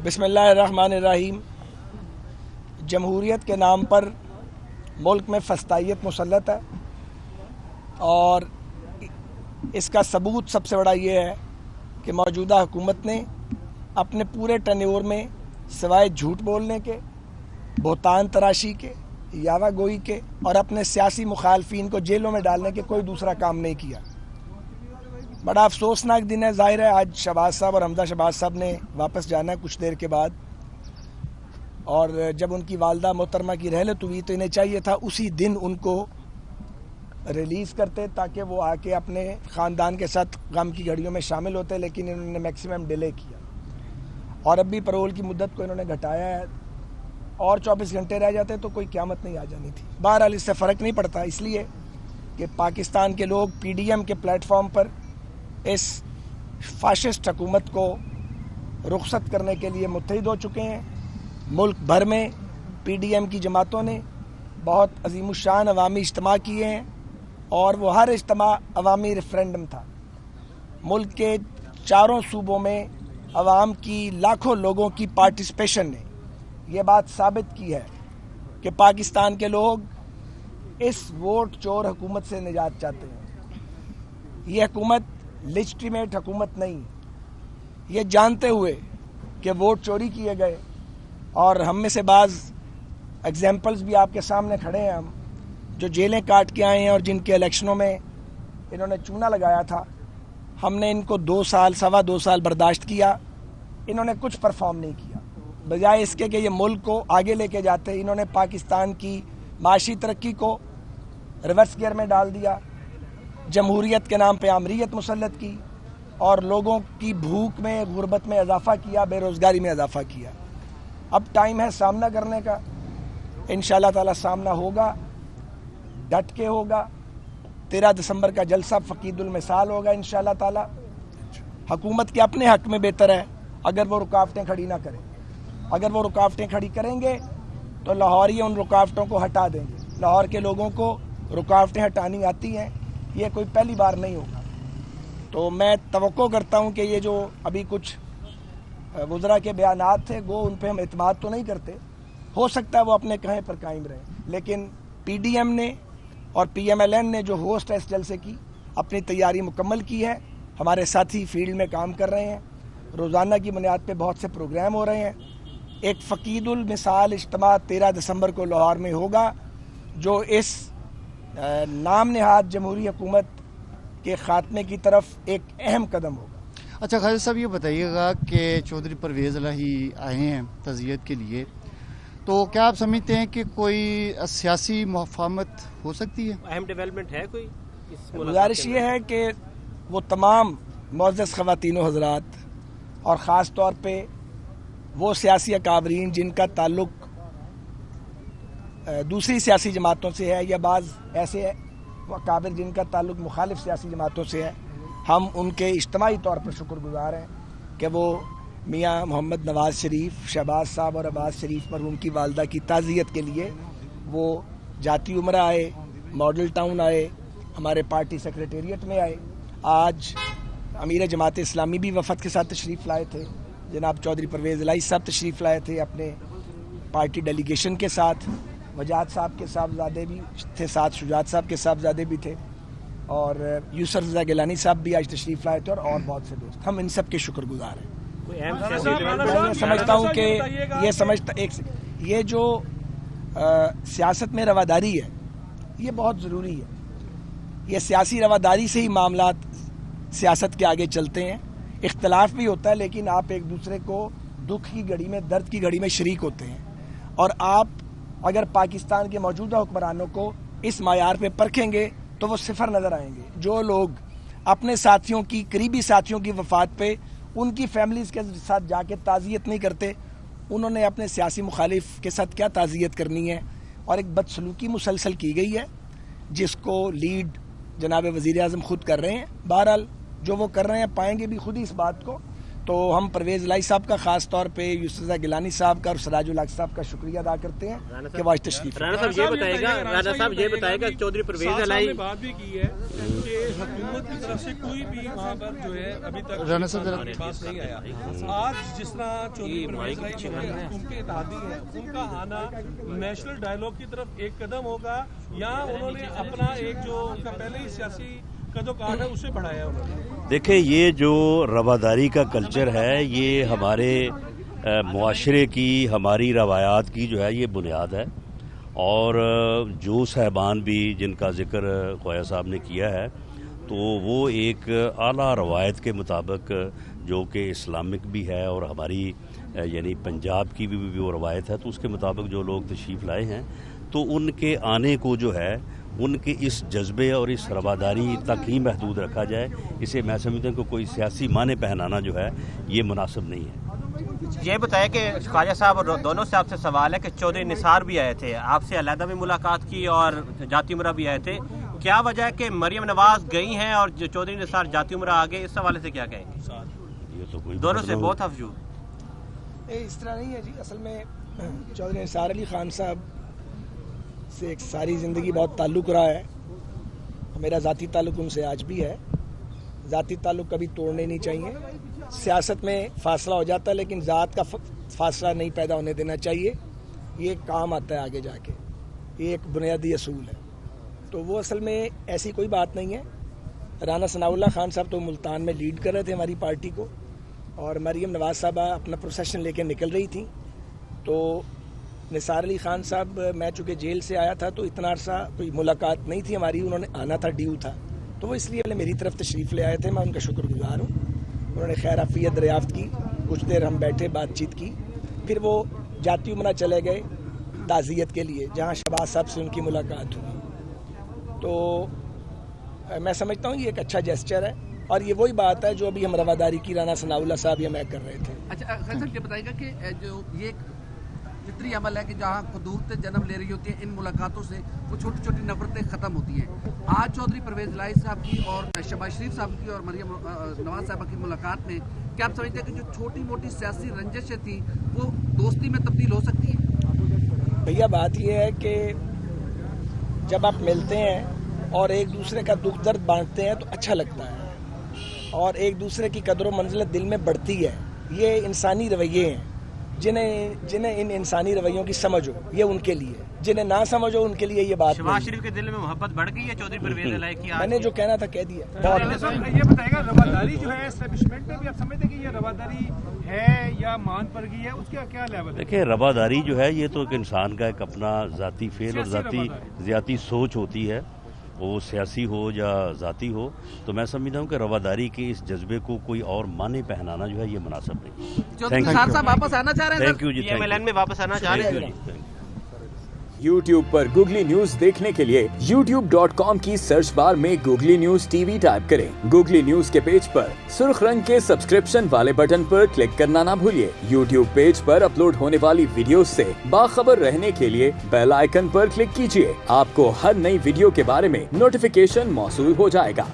بسم اللہ الرحمن الرحیم۔ جمہوریت کے نام پر ملک میں فسطائیت مسلط ہے اور اس کا ثبوت سب سے بڑا یہ ہے کہ موجودہ حکومت نے اپنے پورے ٹینیور میں سوائے جھوٹ بولنے کے، بہتان تراشی کے، یاوہ گوئی کے اور اپنے سیاسی مخالفین کو جیلوں میں ڈالنے کے کوئی دوسرا کام نہیں کیا۔ بڑا افسوسناک دن ہے، ظاہر ہے آج شہباز صاحب اور حمزہ شہباز صاحب نے واپس جانا ہے کچھ دیر کے بعد، اور جب ان کی والدہ محترمہ کی رحلت ہوئی تو انہیں چاہیے تھا اسی دن ان کو ریلیز کرتے تاکہ وہ آ کے اپنے خاندان کے ساتھ غم کی گھڑیوں میں شامل ہوتے، لیکن انہوں نے میکسیمم ڈیلے کیا اور اب بھی پرول کی مدت کو انہوں نے گھٹایا ہے۔ اور 24 گھنٹے رہ جاتے تو کوئی قیامت نہیں آ جانی تھی۔ بہرحال اس سے فرق نہیں پڑتا، اس لیے کہ پاکستان کے لوگ پی ڈی ایم کے پلیٹ فارم پر اس فاشسٹ حکومت کو رخصت کرنے کے لیے متحد ہو چکے ہیں۔ ملک بھر میں پی ڈی ایم کی جماعتوں نے بہت عظیم الشان عوامی اجتماع کیے ہیں اور وہ ہر اجتماع عوامی ریفرینڈم تھا۔ ملک کے چاروں صوبوں میں عوام کی لاکھوں لوگوں کی پارٹیسپیشن نے یہ بات ثابت کی ہے کہ پاکستان کے لوگ اس ووٹ چور حکومت سے نجات چاہتے ہیں۔ یہ حکومت لیجٹیمیٹ حکومت نہیں، یہ جانتے ہوئے کہ ووٹ چوری کیے گئے، اور ہم میں سے بعض ایگزامپلز بھی آپ کے سامنے کھڑے ہیں، ہم جو جیلیں کاٹ کے آئے ہیں اور جن کے الیکشنوں میں انہوں نے چونا لگایا تھا، ہم نے ان کو 2 سال سوا 2 سال برداشت کیا، انہوں نے کچھ پرفارم نہیں کیا۔ بجائے اس کے کہ یہ ملک کو آگے لے کے جاتے، انہوں نے پاکستان کی معاشی ترقی کو ریورس گیئر میں ڈال دیا، جمہوریت کے نام پہ آمریت مسلط کی اور لوگوں کی بھوک میں، غربت میں اضافہ کیا، بے روزگاری میں اضافہ کیا۔ اب ٹائم ہے سامنا کرنے کا، انشاءاللہ تعالی سامنا ہوگا، ڈٹ کے ہوگا۔ 13 دسمبر کا جلسہ فقید المثال ہوگا انشاءاللہ تعالی۔ حکومت کے اپنے حق میں بہتر ہے اگر وہ رکاوٹیں کھڑی نہ کریں۔ اگر وہ رکاوٹیں کھڑی کریں گے تو لاہوری ان رکاوٹوں کو ہٹا دیں گے۔ لاہور کے لوگوں کو رکاوٹیں ہٹانی آتی ہیں، یہ کوئی پہلی بار نہیں ہوگا۔ تو میں توقع کرتا ہوں کہ یہ جو ابھی کچھ وزراء کے بیانات تھے، وہ ان پہ ہم اعتماد تو نہیں کرتے، ہو سکتا ہے وہ اپنے کہیں پر قائم رہیں، لیکن پی ڈی ایم نے اور پی ایم ایل این نے جو ہوسٹ ہے اس جلسے کی، اپنی تیاری مکمل کی ہے۔ ہمارے ساتھی فیلڈ میں کام کر رہے ہیں، روزانہ کی بنیاد پہ بہت سے پروگرام ہو رہے ہیں۔ ایک فقید المثال اجتماع 13 دسمبر کو لاہور میں ہوگا جو اس نام نہاد جمہوری حکومت کے خاتمے کی طرف ایک اہم قدم ہوگا۔ اچھا خالد صاحب، یہ بتائیے گا کہ چودھری پرویز الہی آئے ہیں تعزیت کے لیے، تو کیا آپ سمجھتے ہیں کہ کوئی سیاسی مفاہمت ہو سکتی ہے؟ اہم ڈیولپمنٹ ہے کوئی؟ گزارش یہ ہے کہ وہ تمام معزز خواتین و حضرات اور خاص طور پہ وہ سیاسی اکابرین جن کا تعلق دوسری سیاسی جماعتوں سے ہے یا بعض ایسے اکابر جن کا تعلق مخالف سیاسی جماعتوں سے ہے، ہم ان کے اجتماعی طور پر شکر گزار ہیں کہ وہ میاں محمد نواز شریف، شہباز صاحب اور عباس شریف مرحوم کی والدہ کی تعزیت کے لیے وہ جاتی عمرہ آئے، ماڈل ٹاؤن آئے، ہمارے پارٹی سیکریٹریٹ میں آئے۔ آج امیر جماعت اسلامی بھی وفد کے ساتھ تشریف لائے تھے، جناب چودھری پرویز الہی صاحب تشریف لائے تھے اپنے پارٹی ڈیلیگیشن کے ساتھ، وجاہت صاحب کے صاحبزادے بھی تھے ساتھ، شجاعت صاحب کے صاحبزادے بھی تھے، اور یوسف رضا گیلانی صاحب بھی آج تشریف لائے تھے اور بہت سے دوست۔ ہم ان سب کے شکر گزار ہیں۔ میں یہ سمجھتا ہوں کہ یہ جو سیاست میں رواداری ہے یہ بہت ضروری ہے۔ یہ سیاسی رواداری سے ہی معاملات سیاست کے آگے چلتے ہیں۔ اختلاف بھی ہوتا ہے لیکن آپ ایک دوسرے کو دکھ کی گھڑی میں، درد کی گھڑی میں شریک ہوتے ہیں، اور آپ اگر پاکستان کے موجودہ حکمرانوں کو اس معیار پہ پرکھیں گے تو وہ صفر نظر آئیں گے۔ جو لوگ اپنے ساتھیوں کی، قریبی ساتھیوں کی وفات پہ ان کی فیملیز کے ساتھ جا کے تعزیت نہیں کرتے، انہوں نے اپنے سیاسی مخالف کے ساتھ کیا تعزیت کرنی ہے؟ اور ایک بدسلوکی مسلسل کی گئی ہے جس کو لیڈ جناب وزیر اعظم خود کر رہے ہیں۔ بہرحال جو وہ کر رہے ہیں پائیں گے بھی خود ہی اس بات کو تو ہم پرویز الہی صاحب کا خاص طور پہ یوسف رضا گیلانی صاحب کا اور سراج الحق صاحب کا شکریہ ادا کرتے ہیں کہ وہ آج تشریف رانا صاحب یہ بتائے گا چودھری پرویز الہی نے بات بھی کی ہے کہ حکومت کی طرف سے کوئی بھی وہاں پر جو ہے ابھی تک رانا صاحب پاس نہیں آیا. آج جس طرح چودھری پرویز الہی ان کے اتحادی ہیں, ان کا آنا نیشنل ڈائیلاگ کی طرف ایک قدم ہوگا یا انہوں نے اپنا ایک جو ان کا پہلے ہی سیاسی قدوکار ہے اسے بڑھایا انہوں نے؟ دیکھیں, یہ جو رواداری کا کلچر ہے یہ ہمارے معاشرے کی, ہماری روایات کی جو ہے یہ بنیاد ہے. اور جو صاحبان بھی جن کا ذکر خواجہ صاحب نے کیا ہے تو وہ ایک اعلیٰ روایت کے مطابق جو کہ اسلامک بھی ہے اور ہماری یعنی پنجاب کی بھی وہ روایت ہے, تو اس کے مطابق جو لوگ تشریف لائے ہیں تو ان کے آنے کو جو ہے ان کے اس جذبے اور اس رواداری تک ہی محدود رکھا جائے. اسے میں سمجھتا ہوں کہ کوئی سیاسی معنی پہنانا جو ہے یہ مناسب نہیں ہے. یہ بتایا کہ خواجہ صاحب اور دونوں سے آپ سے سوال ہے کہ چودھری نثار بھی آئے تھے, آپ سے علیحدہ بھی ملاقات کی اور جاتی امرا بھی آئے تھے, کیا وجہ ہے کہ مریم نواز گئی ہیں اور چودھری نثار جاتی امرا آگے, اس حوالے سے کیا کہیں گے؟ یہ تو کوئی دونوں سے بہت افجو. اس طرح نہیں ہے جی, اصل میں چودھری نثار علی خان صاحب سے ایک ساری زندگی بہت تعلق رہا ہے. میرا ذاتی تعلق ان سے آج بھی ہے. ذاتی تعلق کبھی توڑنے نہیں چاہیے. سیاست میں فاصلہ ہو جاتا ہے لیکن ذات کا فاصلہ نہیں پیدا ہونے دینا چاہیے. یہ کام آتا ہے آگے جا کے, یہ ایک بنیادی اصول ہے. تو وہ اصل میں ایسی کوئی بات نہیں ہے. رانا ثناء اللہ خان صاحب تو ملتان میں لیڈ کر رہے تھے ہماری پارٹی کو, اور مریم نواز صاحبہ اپنا پروسیشن لے کے نکل رہی تھیں. تو نثار علی خان صاحب, میں چونکہ جیل سے آیا تھا تو اتنا عرصہ کوئی ملاقات نہیں تھی ہماری, انہوں نے آنا تھا, ڈیو تھا, تو وہ اس لیے میری طرف تشریف لے آئے تھے. میں ان کا شکر گزار ہوں. انہوں نے خیر عافیت دریافت کی, کچھ دیر ہم بیٹھے بات چیت کی, پھر وہ جاتی امرا چلے گئے تعزیت کے لیے جہاں شہباز صاحب سے ان کی ملاقات ہوئی. تو میں سمجھتا ہوں یہ ایک اچھا جیسچر ہے, اور یہ وہی بات ہے جو ابھی ہم رواداری کی رانا ثناء اللہ صاحب یا میں کر رہے تھے. اچھا سر, یہ بتائیے گا کہ جو یہ فطری عمل ہے کہ جہاں قدورتیں جنم لے رہی ہوتی ہیں, ان ملاقاتوں سے وہ چھوٹی چھوٹی نفرتیں ختم ہوتی ہیں. آج چودھری پرویز الہی صاحب کی اور شہباز شریف صاحب کی اور مریم نواز صاحبہ کی ملاقات میں کیا آپ سمجھتے ہیں کہ جو چھوٹی موٹی سیاسی رنجشیں تھیں وہ دوستی میں تبدیل ہو سکتی ہیں؟ بھیا بات یہ ہے کہ جب آپ ملتے ہیں اور ایک دوسرے کا دکھ درد بانٹتے ہیں تو اچھا لگتا ہے, اور ایک دوسرے کی قدر و منزلت دل میں بڑھتی ہے. یہ انسانی رویے ہیں, جنہیں ان انسانی رویوں کی سمجھ ہو یہ ان کے لیے, جنہیں نہ سمجھ ہو ان کے لیے یہ بات نہیں. شہباز شریف کے دل میں محبت بڑھ گئی ہے چودھری پرویز الہی کی؟ میں نے جو کہنا تھا کہہ دیا. یہ بتائے گا رواداری جو ہے اسٹیبلشمنٹ میں بھی آپ سمجھتے ہیں کہ یہ رواداری ہے یا مان پر گئی ہے, اس کا کیا لیول ہے؟ دیکھیں, رواداری جو ہے یہ تو ایک انسان کا ایک اپنا ذاتی فعل اور ذاتی سوچ ہوتی ہے, وہ سیاسی ہو یا ذاتی ہو. تو میں سمجھتا ہوں کہ رواداری کے اس جذبے کو کوئی اور معنی پہنانا جو ہے یہ مناسب نہیں. چودھری نثار صاحب واپس آنا چاہ رہے ہیں؟ تھینک یو جی, ایم ایل این میں واپس آنا چاہ رہے ہیں. YouTube پر گوگلی نیوز دیکھنے کے لیے youtube.com کی سرچ بار میں googly news T V type کریں. گوگلی نیوز کے پیج پر سرخ رنگ کے سبسکرپشن والے بٹن پر کلک کرنا نہ بھولیے. YouTube پیج پر اپلوڈ ہونے والی ویڈیوز سے باخبر رہنے کے لیے بیل آئیکن پر کلک کیجیے. آپ کو ہر نئی ویڈیو کے بارے میں نوٹیفیکیشن موصول ہو جائے گا.